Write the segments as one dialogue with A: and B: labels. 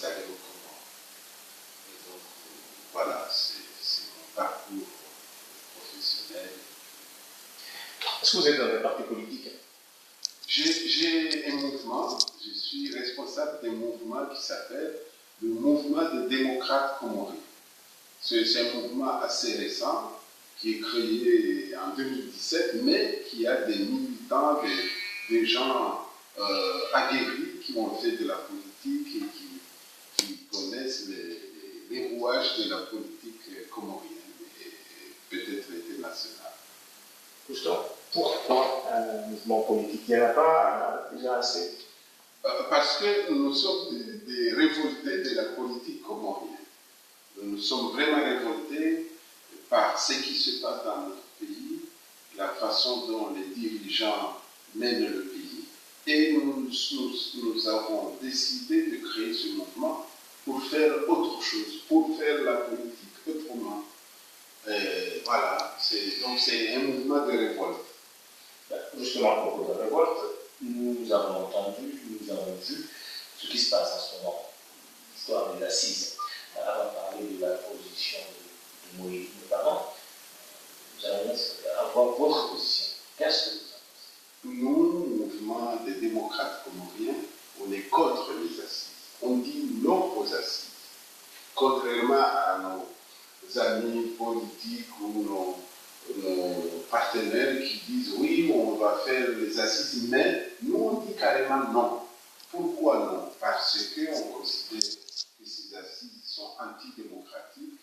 A: installé au Comores. Et donc, voilà, c'est mon parcours professionnel.
B: Est-ce que vous êtes dans un parti politique?
A: J'ai un mouvement, je suis responsable d'un mouvement qui s'appelle le Mouvement des démocrates comoriens. C'est un mouvement assez récent qui est créé en 2017, mais qui a des militants, des gens aguerris qui ont fait de la politique et qui connaissent les rouages de la politique comorienne et peut-être internationale.
B: Justement, pourquoi un mouvement politique? Il n'y en a pas déjà assez?
A: Parce que nous sommes des révoltés de la politique comorienne. Nous sommes vraiment révoltés par ce qui se passe dans notre pays, la façon dont les dirigeants mènent le pays. Et nous avons décidé de créer ce mouvement pour faire autre chose, pour faire la politique autrement. Voilà, donc c'est un mouvement de révolte.
B: Justement, à propos de la révolte, nous avons entendu, nous avons vu ce qui se passe en ce moment, l'histoire des assises. Avant de parler de la position de Moïse, notamment, nous allons avoir votre position. Qu'est-ce que vous en pensez?
A: Nous, mouvement des démocrates comoriens, on est contre les assises. On dit non aux assises. Contrairement à nos amis politiques ou nos partenaires qui disent oui, on va faire les assises, mais nous on dit carrément non. Pourquoi non? Parce qu'on considère que ces assises sont antidémocratiques.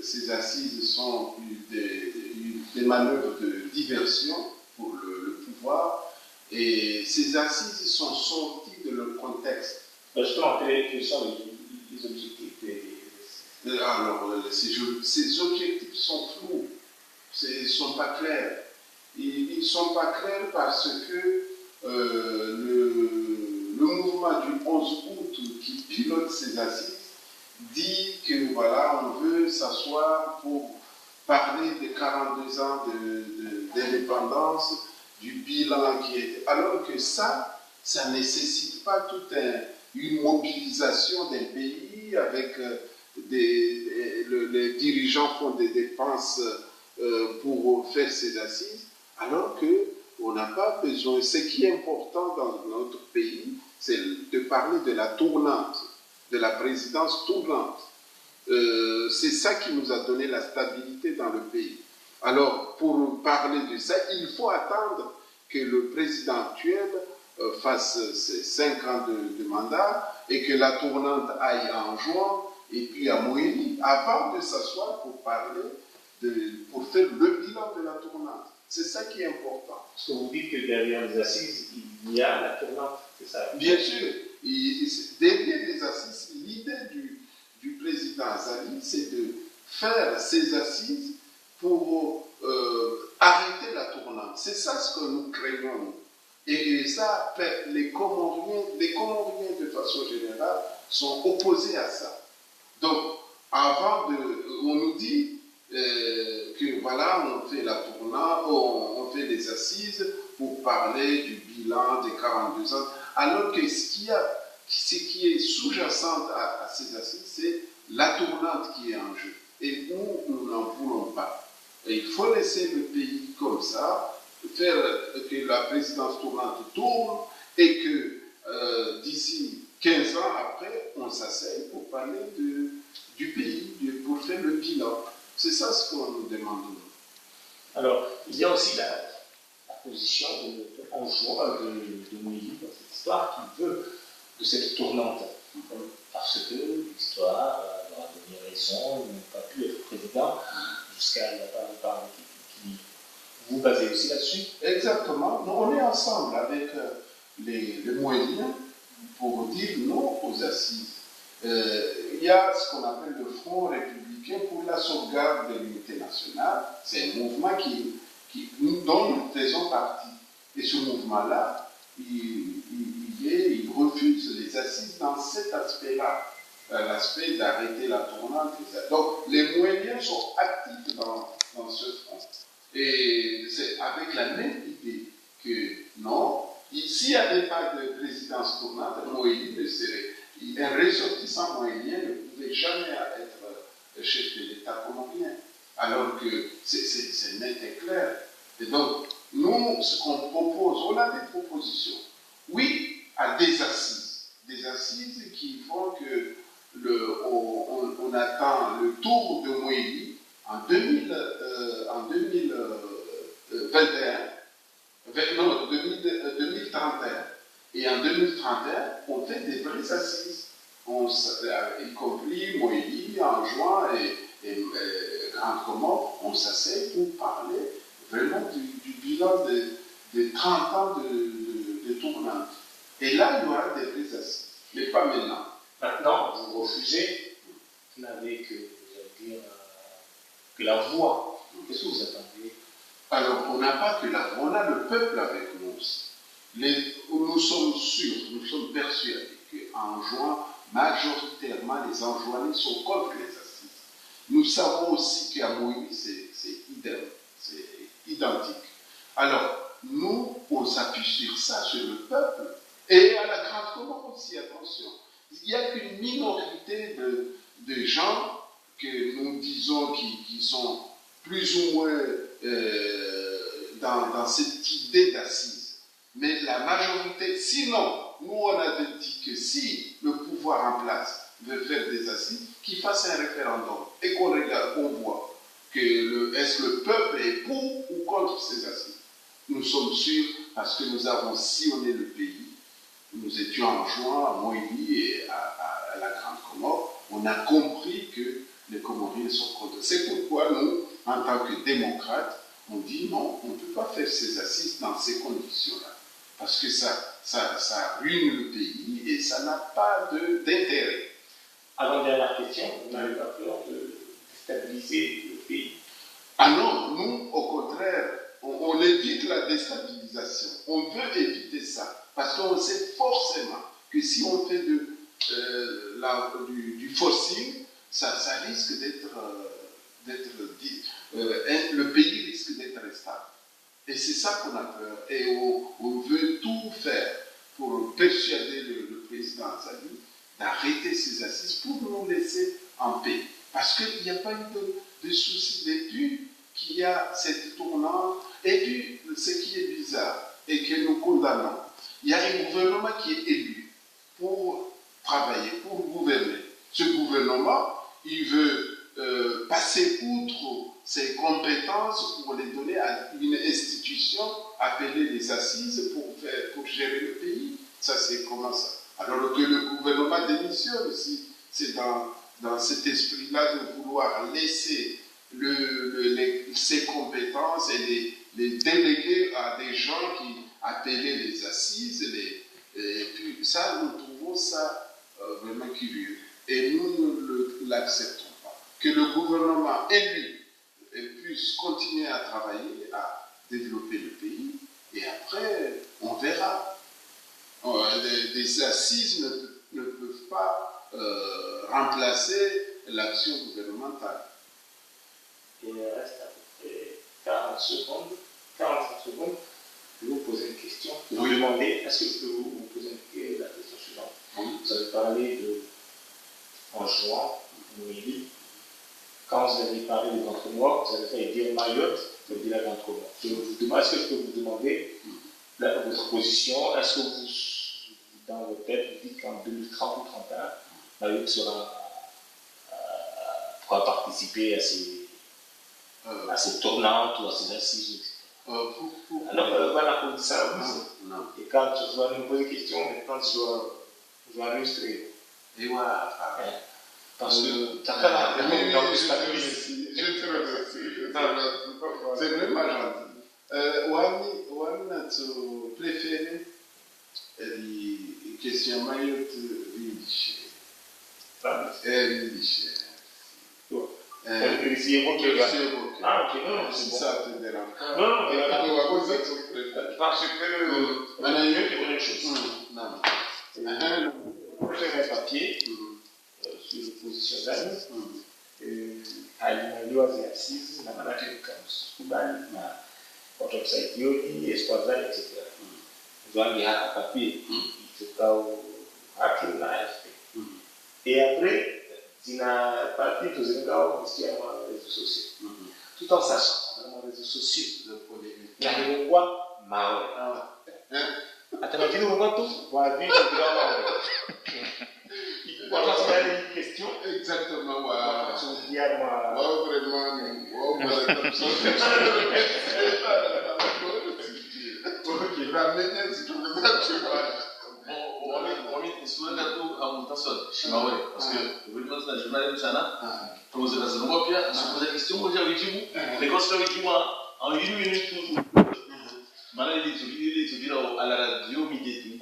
A: Ces assises sont des manœuvres de diversion pour le pouvoir, et ces assises sont sorties de leur contexte.
B: Justement, quels sont les objectifs
A: Alors, ces objectifs sont flous, ils ne sont pas clairs. Ils ne sont pas clairs parce que le mouvement du 11 août qui pilote ces assises dit que voilà, on veut s'asseoir pour parler des 42 ans d'indépendance, du bilan qui est... Alors que ça ne nécessite pas toute une mobilisation d'un pays avec les dirigeants font des dépenses pour faire ces assises, alors qu'on n'a pas besoin. Ce qui est important dans notre pays, c'est de parler de la tournante, de la présidence tournante. C'est ça qui nous a donné la stabilité dans le pays. Alors, pour parler de ça, il faut attendre que le président actuel fasse ses 5 ans de mandat et que la tournante aille en juin et puis à Moélie, avant de s'asseoir pour parler, pour faire le bilan de la tournante. C'est ça qui est important.
B: Parce que vous dites que derrière les assises, il y a la tournante, c'est ça?
A: Bien sûr. Derrière les assises, l'idée du président Azali, c'est de faire ces assises pour arrêter la tournante. C'est ça ce que nous craignons. Et ça, les Comoriens de façon générale sont opposés à ça. Donc, on nous dit que voilà, on fait la tournante, on fait les assises pour parler du bilan des 42 ans, alors que ce qui est sous-jacent à ces assises, c'est la tournante qui est en jeu. Et nous n'en voulons pas. Et il faut laisser le pays comme ça, faire que la présidence tournante tourne et que d'ici 15 ans après, on s'asseye pour parler du pays, pour faire le bilan. C'est ça ce qu'on nous demande.
B: Alors, il y a aussi la position de Moïse dans cette histoire qui veut de cette tournante. Parce que l'histoire leur a donné raison, il n'a pas pu être président jusqu'à la part qui vous basez aussi là-dessus.
A: Exactement. Nous, on est ensemble avec les moyens pour dire non aux assises. Il y a ce qu'on appelle le Front républicain pour la sauvegarde de l'unité nationale. C'est un mouvement dont nous faisons partie. Et ce mouvement-là, il refuse les assises dans cet aspect-là, l'aspect d'arrêter la tournante. Donc, les moyens sont actifs dans ce front. Et c'est avec la même idée que non, s'il n'y avait pas de présidence tournante, Moïli ne serait, un ressortissant moélien ne pouvait jamais être chef de l'État colombien, alors que c'est net et clair. Et donc, nous, ce qu'on propose, on a des propositions. Oui, à des assises qui font que on attend le tour de Moïli en 2031. Et en 2031, on fait des vraies assises, y compris Moïli, en juin et Grand Comore, on s'assied pour parler vraiment du bilan de 30 ans de tournante. Et là, il y aura des vraies assises, mais pas maintenant.
B: Maintenant, vous refusez, vous n'avez que, que la voix. Qu'est-ce que vous attendez?
A: Alors, on n'a pas que la voix, on a le peuple avec nous aussi. Nous sommes sûrs, nous sommes persuadés qu'en juin, majoritairement, les Anjouanais sont contre les assises. Nous savons aussi qu'à Moïse, c'est identique. Alors, nous, on s'appuie sur ça, sur le peuple, et à la Grande Comore aussi, attention. Il n'y a qu'une minorité de gens que nous disons qui sont plus ou moins dans cette idée d'assises. Mais la majorité, sinon, nous on avait dit que si le pouvoir en place veut faire des assises, qu'il fasse un référendum et qu'on regarde, qu'on voit est-ce que le peuple est pour ou contre ces assises. Nous sommes sûrs, parce que nous avons sillonné le pays, nous étions en juin à Moïli et à la Grande Comore, on a compris que les Comoriens sont contre. C'est pourquoi nous, en tant que démocrates, on dit non, on ne peut pas faire ces assises dans ces conditions-là. Parce que ça ruine le pays et ça n'a pas d'intérêt.
B: Avant-dernière question, vous n'avez pas peur de déstabiliser le pays?
A: Ah non, nous, au contraire, on évite la déstabilisation. On veut éviter ça. Parce qu'on sait forcément que si on fait du forcing, ça risque le pays risque d'être instable. Et c'est ça qu'on a peur. Et on veut tout faire pour persuader le président Azali d'arrêter ces assises pour nous laisser en paix. Parce qu'il n'y a pas eu de souci depuis qu'il y a cette tournante. Et puis, ce qui est bizarre et que nous condamnons, il y a un gouvernement qui est élu pour travailler, pour gouverner. Ce gouvernement, il veut passer outre ses compétences pour les donner à une institution appelée les assises pour gérer le pays. Ça, c'est comment ça? Alors que le gouvernement démissionne, si c'est dans cet esprit-là de vouloir laisser ses compétences et les déléguer à des gens qui appelaient les assises, et puis ça, nous trouvons ça vraiment curieux. Et nous ne l'acceptons pas. Que le gouvernement élu puisse continuer à travailler, à développer le pays, et après, on verra. Des assises ne peuvent pas remplacer l'action gouvernementale.
B: Il reste à peu près 45 secondes. Je vais vous poser une question. Je vais vous demander, est-ce que je peux vous poser la question suivante? Vous avez parlé en juin, Moïli. Quand vous avez parlé de Ventre-Noir, vous avez fait dire Mayotte, vous avez dit la Ventre-Noir. Je vous demande, est-ce que je peux vous demander votre position? Est-ce que vous, dans votre tête, vous dites qu'en 2030 ou 2031, Mayotte pourra participer à ces tournantes ou à ces assises, etc. Alors, voilà, pour ça,
A: non.
B: Et quand je dois me poser une question, maintenant je dois illustrer.
A: Et voilà.
B: Parce que tu as quand même
A: je te remercie. C'est vraiment gentil. Wani tu préféré les questions Mayotte Vindiché.
B: Ah, ok, non, c'est bon.
A: Ça te dérange.
B: Non,
A: Parce
B: que je vais te dire une chose. Je fais un papier sur l'opposition d'Anne, alimentaire et assise, na manake de campus, kubali, na watu wa Saidioni, Esquadra, etc. Ndio hapa papier kutoka hakim na AFP. Et après, parti tuzingawa kusikia kwa réseaux sociaux. Tout en sachant dans les réseaux sociaux de polémique. Il y a des quoi mawe. Attends, tu nous vois tous, voilà, puis tu dois avoir. Voilà, c'est une question.
A: Exactement, voilà.
B: Il y a moi.
A: Oh, vraiment, oh, voilà, comme ça. Ok, ramenez, si tu veux, tu vois.
C: Suenda tu amutason shimawe parce que vraiment na journal sana tumoze na zero pia asukuza question moja wijibu les constats wijibu en 1 minute mara ili tubira à la radio midi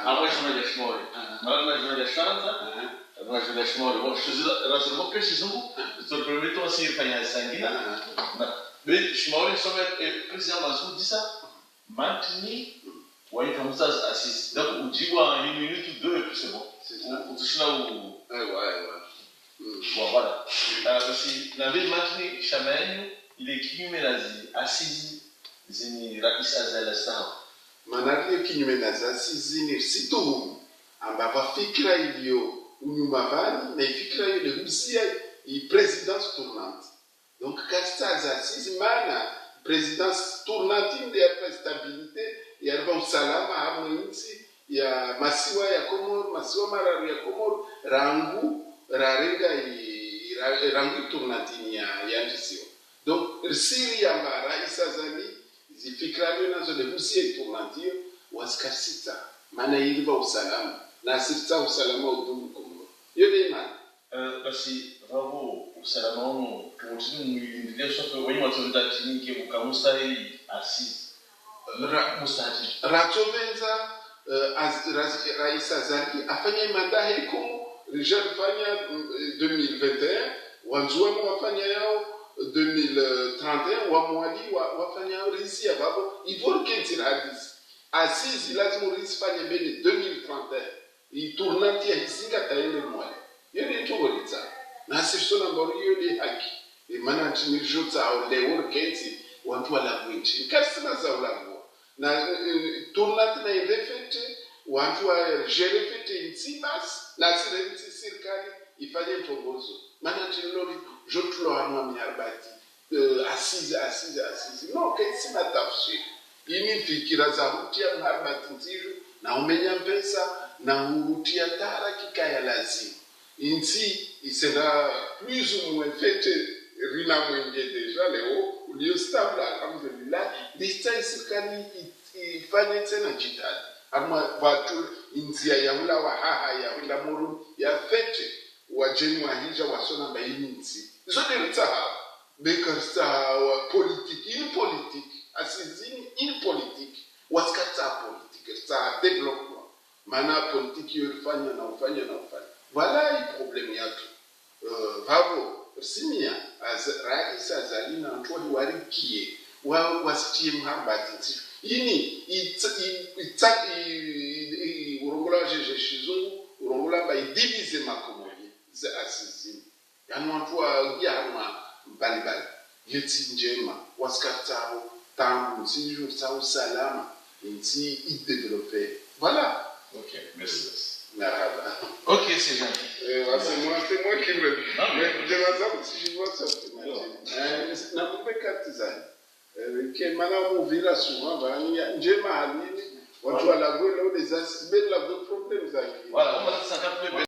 C: après journal ya shimawe mara journal ya shanza na journal ya shimawe bon je rassure que chez nous sur le premier temps c'est fanya sangina mais shimawe sommet président Mazou dit ça maintenir ouais, comme ça, assise. Donc, on dit, en 1 minute ou 2, et puis c'est bon. On touche là où.
A: Ouais.
C: Bon, voilà. Parce que la ville maintenant, Chamaine, il est kinyume nazi, assise, zini, rakisa zala sawa.
A: Manake kinyume nazi, assise, ni situ, ambava fikra ilio unyumavani, na fikra ilio husia, présidence tournante. Donc, kasta za assise, mana, présidence tournante, il y a la stabilité, yarba usalama hapo nchi ya masiwa ya Komoro, masiwa mararu ya Komoro, rangu turnatini ya njisiwa. Donc siri ya rais Azali zifikrani nazo de husie turnatio waskasita maana yiliba usalama na sita usalama udumu Komoro. Yole imani
C: basi ravo usalama ono tuotini mwilindile sofe wenye watoza tinike mukamustari asisi
A: Rachovenza Rais Azali afanya manda heko rijafanya 2021 wanzuamo wafanya yao 2031 wamwali wafanya yao risi ya babo ivor kentira hadisi asisi lazima risi fanya bene 2031 iturnati ya hisinga taende mwali yoni tubolitsa na sifsona mbori yoni haki imana ntimijota au lewor kenti watu wala mwinchi kasima za ulangu na tournante na irefete watu wa jerefete intibas na sirenti serikali ifanye mtongozo maana tilori jotlo anwa miarbati assise no kesima tafsiri ini fikira za hutia mharbati ntiru na umenya pesa na hurutia tara kikaya lazima inti isera plus ou moins fete rina mwenge deja leo ulio stable alhamdulillah dista serikali ifanye tena jitihada ama watu inzia ya ula wa haha ya ula muru ya fete wajeni wa hija wasona bayinzi zote ritaha bekarsta wa politique asizini in politique waskata politique ça développement mana politique yofanya na ufanya voilà le problème yatu vavo simia rais Azali na watu warikie wasitie mharbati ini urongola jeje shizungu urongola ba divize makomoni za asizini yani watu wa yama mbalimbali yeti njema waskatao tangu siju sao salama inti ideveloper voilà.
C: Ok, merci.
A: Narada.
C: Ok, c'est gentil.
A: C'est moi qui le dis. Mais je vais si je vois ça. Na kumbe katizani. Que maintenant on vira souvent, njema halini watu walagwe leo des asibeli la problème